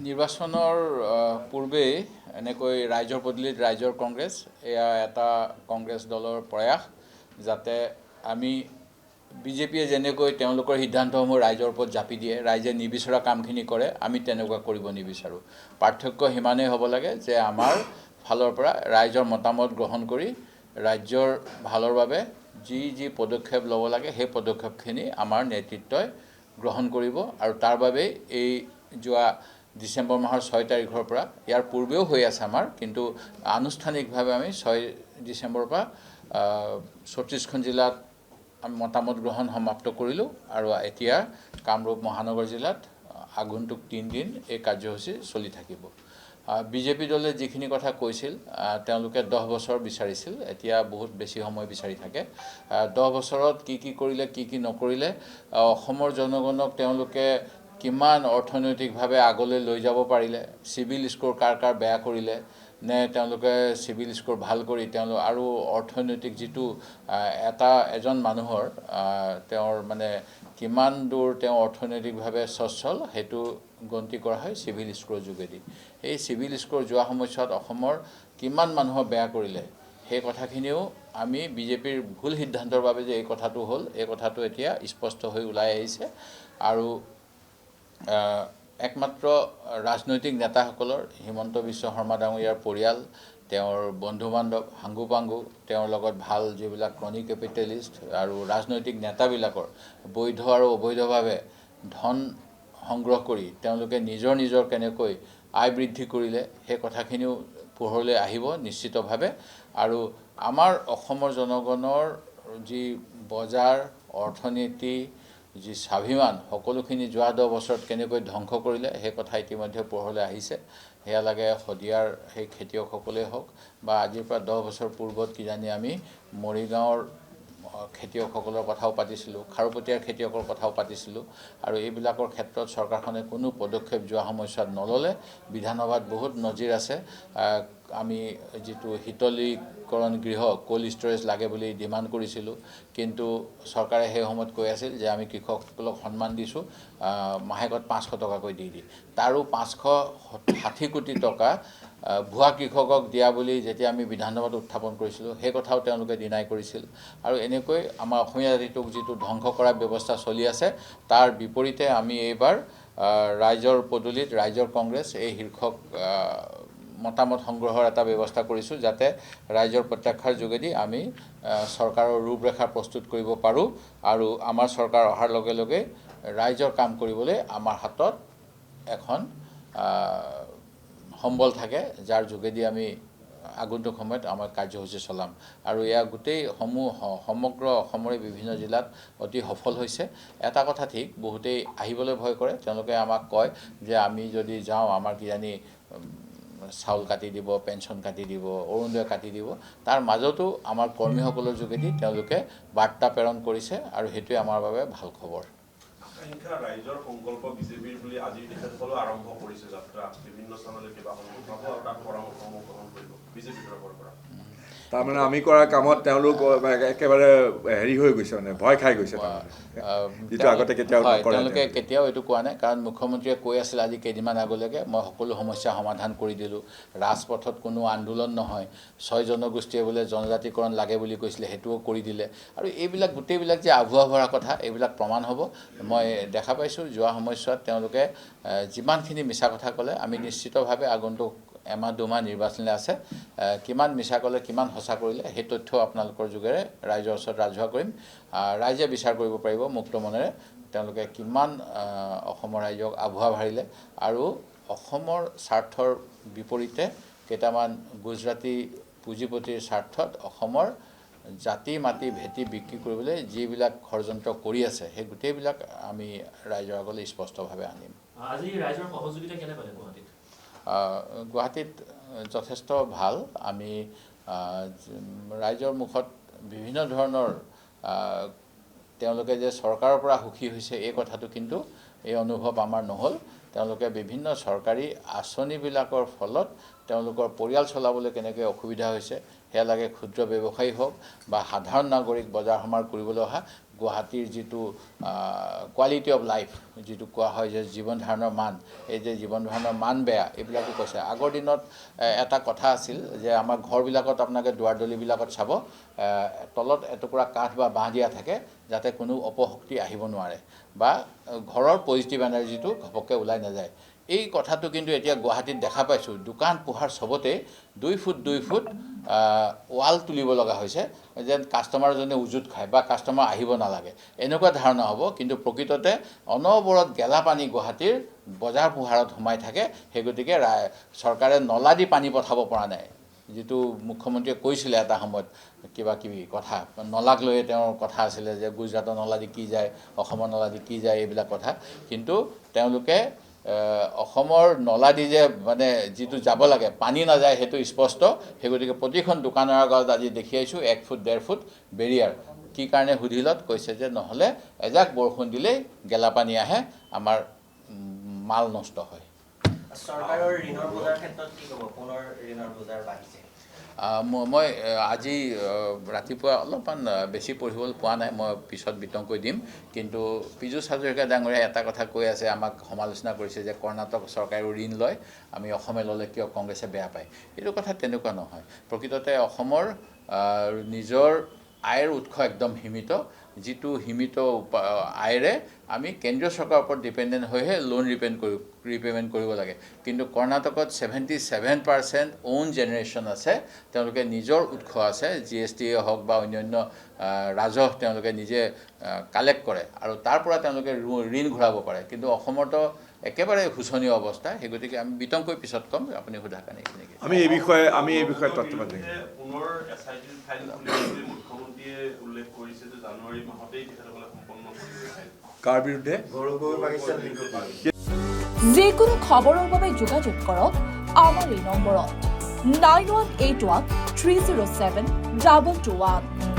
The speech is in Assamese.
নিৰ্বাচনৰ পূৰ্বেই এনেকৈ ৰাইজৰ পদূলিত ৰাইজৰ কংগ্ৰেছ এয়া এটা কংগ্ৰেছ দলৰ প্ৰয়াস যাতে আমি বিজেপিয়ে যেনেকৈ তেওঁলোকৰ সিদ্ধান্তসমূহ ৰাইজৰ ওপৰত জাপি দিয়ে, ৰাইজে নিবিচৰা কামখিনি কৰে, আমি তেনেকুৱা কৰিব নিবিচাৰোঁ। পাৰ্থক্য সিমানেই হ'ব লাগে যে আমাৰ ফালৰ পৰা ৰাইজৰ মতামত গ্ৰহণ কৰি ৰাজ্যৰ ভালৰ বাবে যি যি পদক্ষেপ ল'ব লাগে সেই পদক্ষেপখিনি আমাৰ নেতৃত্বই গ্ৰহণ কৰিব আৰু তাৰ বাবেই এই যোৱা ডিচেম্বৰ মাহৰ 6 তাৰিখৰ পৰা ইয়াৰ পূৰ্বেও হৈ আছে আমাৰ, কিন্তু আনুষ্ঠানিকভাৱে আমি 6 ডিচেম্বৰৰ পৰা 34খন জিলাত আমি মতামত গ্ৰহণ সমাপ্ত কৰিলোঁ আৰু এতিয়া কামৰূপ মহানগৰ জিলাত আগন্তুক 3 দিন এই কাৰ্যসূচী চলি থাকিব। বিজেপি দলে যিখিনি কথা কৈছিল, তেওঁলোকে 10 বছৰ বিচাৰিছিল, এতিয়া বহুত বেছি সময় বিচাৰি থাকে। 10 বছৰত কি কৰিলে, কি নকৰিলে, অসমৰ জনগণক তেওঁলোকে কিমান অৰ্থনৈতিকভাৱে আগলৈ লৈ যাব পাৰিলে, চিভিল স্ক'ৰ কাৰ বেয়া কৰিলে, নে তেওঁলোকে চিভিল স্ক'ৰ ভাল কৰি তেওঁলোক আৰু অৰ্থনৈতিক যিটো এজন মানুহৰ তেওঁৰ মানে কিমান দূৰ তেওঁ অৰ্থনৈতিকভাৱে সচ্ছল সেইটো গন্তি কৰা হয় চিভিল স্ক'ৰৰ যোগেদি। এই চিভিল স্ক'ৰ যোৱা সময়ছোৱাত অসমৰ কিমান মানুহৰ বেয়া কৰিলে সেই কথাখিনিও আমি বিজেপিৰ ভুল সিদ্ধান্তৰ বাবে যে এই কথাটো হ'ল, এই কথাটো এতিয়া স্পষ্ট হৈ ওলাই আহিছে আৰু একমাত্ৰ ৰাজনৈতিক নেতাসকলৰ হিমন্ত বিশ্ব শৰ্মা ডাঙৰীয়াৰ পৰিয়াল, তেওঁৰ বন্ধু বান্ধৱ, সাংগু পাংগু, তেওঁৰ লগত ভাল যিবিলাক ক্ৰনি কেপিটেলিষ্ট আৰু ৰাজনৈতিক নেতাবিলাকৰ বৈধ আৰু অবৈধভাৱে ধন সংগ্ৰহ কৰি তেওঁলোকে নিজৰ কেনেকৈ আয় বৃদ্ধি কৰিলে সেই কথাখিনিও পোহৰলৈ আহিব নিশ্চিতভাৱে। আৰু আমাৰ অসমৰ জনগণৰ যি বজাৰ, অৰ্থনীতি, যি স্বাভিমান সকলোখিনি যোৱা 10 বছৰত কেনেকৈ ধ্বংস কৰিলে সেই কথা ইতিমধ্যে পোহৰলৈ আহিছে। সেয়া লাগে শদিয়াৰ সেই খেতিয়কসকলেই হওক বা আজিৰ পৰা 10 বছৰ পূৰ্বত কিজানি আমি মৰিগাঁৱৰ খেতিয়কসকলৰ কথাও পাতিছিলোঁ, খাৰুপেটীয়াৰ খেতিয়কৰ কথাও পাতিছিলোঁ আৰু এইবিলাকৰ ক্ষেত্ৰত চৰকাৰখনে কোনো পদক্ষেপ যোৱা সময়ছোৱাত নল'লে। বিধানসভাত বহুত নজিৰ আছে, আমি যিটো শীতলীকৰণ গৃহ কোল্ড ষ্ট'ৰেজ লাগে বুলি ডিমাণ্ড কৰিছিলোঁ, কিন্তু চৰকাৰে সেই সময়ত কৈ আছিল যে আমি কৃষকসকলক সন্মান দিছোঁ, মাহেকত 500 টকাকৈ দি তাৰো 560 কোটি টকা ভুৱা কৃষকক দিয়া বুলি যেতিয়া আমি বিধানসভাত উত্থাপন কৰিছিলোঁ সেই কথাও তেওঁলোকে ডিনাই কৰিছিল। আৰু এনেকৈ আমাৰ অসমীয়া জাতিটোক যিটো ধ্বংস কৰাৰ ব্যৱস্থা চলি আছে তাৰ বিপৰীতে আমি এইবাৰ ৰাইজৰ পদূলিত ৰাইজৰ কংগ্ৰেছ এই শীৰ্ষক মতামত সংগ্ৰহৰ এটা ব্যৱস্থা কৰিছোঁ, যাতে ৰাইজৰ প্ৰত্যাখ্যাৰ যোগেদি আমি চৰকাৰৰ ৰূপৰেখা প্ৰস্তুত কৰিব পাৰোঁ আৰু আমাৰ চৰকাৰ অহাৰ লগে লগে ৰাইজৰ কাম কৰিবলৈ আমাৰ হাতত এখন সম্বল থাকে, যাৰ যোগেদি আমি আগন্তুক সময়ত আমাৰ কাৰ্যসূচী চলাম। আৰু এয়া গোটেই সমগ্ৰ অসমৰে বিভিন্ন জিলাত অতি সফল হৈছে। এটা কথা ঠিক, বহুতেই আহিবলৈ ভয় কৰে, তেওঁলোকে আমাক কয় যে আমি যদি যাওঁ আমাৰ কিজানি চাউল কাটি দিব, পেঞ্চন কাটি দিব, অৰুণোদয় কাটি দিব। তাৰ মাজতো আমাৰ কৰ্মীসকলৰ যোগেদি তেওঁলোকে বাৰ্তা প্ৰেৰণ কৰিছে আৰু সেইটোৱে আমাৰ বাবে ভাল খবৰ। ৰাইজৰ সংকল্প বিজেপিৰ বুলি আজি তেখেতসকলেও আৰম্ভ কৰিছে যাত্ৰা, বিভিন্ন স্থানলৈ কিবা পাব আৰু তাত পৰামৰ্শসমূহ গ্ৰহণ কৰিব বিজেপিৰ তৰফৰ পৰা। তাৰমানে আমি কৰা কামত তেওঁলোক একেবাৰে হেৰি হৈ গৈছে, মানে ভয় খাই গৈছে, যিটো আগতে কেতিয়াও তেওঁলোকে কেতিয়াও এইটো কোৱা নাই। কাৰণ মুখ্যমন্ত্ৰীয়ে কৈ আছিল আজি কেইদিনমান আগলৈকে, মই সকলো সমস্যা সমাধান কৰি দিলোঁ, ৰাজপথত কোনো আন্দোলন নহয়, 6 জনগোষ্ঠীয়ে বোলে জনজাতিকৰণ লাগে বুলি কৈছিলে সেইটোও কৰি দিলে। আৰু এইবিলাক গোটেইবিলাক যে আভুৱা ভৰা কথা, এইবিলাক প্ৰমাণ হ'ব। মই দেখা পাইছোঁ যোৱা সময়ছোৱাত তেওঁলোকে যিমানখিনি মিছা কথা ক'লে, আমি নিশ্চিতভাৱে আগন্তুক এমাহ 2 মাহ নিৰ্বাচনলৈ আছে, কিমান মিছা ক'লে কিমান সঁচা কৰিলে সেই তথ্য আপোনালোকৰ যোগেৰে ৰাইজৰ ওচৰত ৰাজহুৱা কৰিম। ৰাইজে বিচাৰ কৰিব পাৰিব মুক্ত মনেৰে তেওঁলোকে কিমান অসমৰ ৰাইজক আভুৱা ভাৰিলে আৰু অসমৰ স্বাৰ্থৰ বিপৰীতে কেইটামান গুজৰাটী পুঁজিপতিৰ স্বাৰ্থত অসমৰ জাতি মাটি ভেটি বিক্ৰী কৰিবলৈ যিবিলাক ষড়যন্ত্ৰ কৰি আছে সেই গোটেইবিলাক আমি ৰাইজৰ আগলৈ স্পষ্টভাৱে আনিম। আজি ৰাইজৰ সহযোগিতা কেনে পালে গুৱাহাটীত? গুৱাহাটীত যথেষ্ট ভাল। আমি ৰাইজৰ মুখত বিভিন্ন ধৰণৰ তেওঁলোকে যে চৰকাৰৰ পৰা সুখী হৈছে এই কথাটো কিন্তু এই অনুভৱ আমাৰ নহ'ল। তেওঁলোকে বিভিন্ন চৰকাৰী আঁচনিবিলাকৰ ফলত তেওঁলোকৰ পৰিয়াল চলাবলৈ কেনেকৈ অসুবিধা হৈছে সেয়া লাগে ক্ষুদ্ৰ ব্যৱসায়ী হওক বা সাধাৰণ নাগৰিক বজাৰ সমাৰ কৰিবলৈ অহা গুৱাহাটীৰ যিটো কোৱালিটি অফ লাইফ যিটো কোৱা হয় যে জীৱন ধাৰণৰ মান, এই যে জীৱন ধাৰণৰ মান বেয়া এইবিলাকো কৈছে। আগৰ দিনত এটা কথা আছিল যে আমাৰ ঘৰবিলাকত আপোনালোকে দুৱাৰ দলিবিলাকত চাব তলত এটুকুৰা কাঠ বা বাঁহ দিয়া থাকে যাতে কোনো অপশক্তি আহিব নোৱাৰে বা ঘৰৰ পজিটিভ এনাৰ্জিটো ঘপককৈ ওলাই নাযায়। এই কথাটো কিন্তু এতিয়া গুৱাহাটীত দেখা পাইছোঁ, দোকান পোহাৰ চবতে 2 ফুট 2 ফুট ৱাল তুলিব লগা হৈছে যেন কাষ্টমাৰজনে উজুত খায় বা কাষ্টমাৰ আহিব নালাগে, এনেকুৱা ধাৰণা হ'ব। কিন্তু প্ৰকৃততে অনবৰত গেলা পানী গুৱাহাটীৰ বজাৰ পোহাৰত সোমাই থাকে। সেই গতিকে চৰকাৰে নলা দি পানী পঠাব পৰা নাই, যিটো মুখ্যমন্ত্ৰীয়ে কৈছিলে এটা সময়ত কিবা কিবি কথা, নলাক লৈয়ে তেওঁৰ কথা আছিলে যে গুজৰাটৰ নলা দি কি যায়, অসমৰ নলা দি কি যায়, এইবিলাক কথা। কিন্তু তেওঁলোকে অসমৰ নলা দি যে মানে যিটো যাব লাগে পানী নাযায় সেইটো স্পষ্ট। সেই গতিকে প্ৰতিখন দোকানৰ আগত আজি দেখি আহিছোঁ 1 ফুট 1.5 ফুট বেৰিয়াৰ। কি কাৰণে সুধিলত কৈছে যে নহ'লে এজাক বৰষুণ দিলেই গেলা পানী আহে, আমাৰ মাল নষ্ট হয়। চৰকাৰৰ ঋণৰ বোজাৰ ক্ষেত্ৰত কি ক'ব? পুনৰ ঋণৰ বোজাৰ বাঢ়িছে। মই আজি ৰাতিপুৱা অলপমান বেছি পঢ়িবলৈ পোৱা নাই, মই পিছত বিতংকৈ দিম। কিন্তু পীযুষ হাজৰিকা ডাঙৰীয়াই এটা কথা কৈ আছে, আমাক সমালোচনা কৰিছে যে কৰ্ণাটক চৰকাৰেও ঋণ লয়, আমি অসমে ল'লে কিয় কংগ্ৰেছে বেয়া পায়। এইটো কথা তেনেকুৱা নহয়। প্ৰকৃততে অসমৰ নিজৰ আয়ৰ উৎস একদম সীমিত, যিটো সীমিত আয়েৰে আমি কেন্দ্ৰীয় চৰকাৰৰ ওপৰত ডিপেণ্ডেণ্ট হৈহে লোন ৰিপে'মেণ্ট কৰিব লাগে। কিন্তু কৰ্ণাটকত 77% অ'ন জেনেৰেশ্যন আছে, তেওঁলোকে নিজৰ উৎস আছে, GST হওক বা অন্যান্য ৰাজহ তেওঁলোকে নিজে কালেক্ট কৰে আৰু তাৰ পৰা তেওঁলোকে ঋণ ঘূৰাব পাৰে। কিন্তু অসমতো একেবাৰে শোচনীয় অৱস্থা। সেই গতিকে আমি বিতংকৈ পিছত ক'ম, আপুনি সোধা কাৰণে এইখিনিকে। আমি এই বিষয়ে তত্ত্বপাত দিম। পুনৰ SIT ফাইল খুলিবলৈ মুখ্যমন্ত্ৰীয়ে উল্লেখ কৰিছে যে জানুৱাৰী মাহতেই তেখেতসকলে সম্পন্ন কৰিব। কাৰ বিৰুদ্ধে? যিকোনো খবৰৰ বাবে যোগাযোগ কৰক আমাৰ এই নম্বৰত 9181 307 221।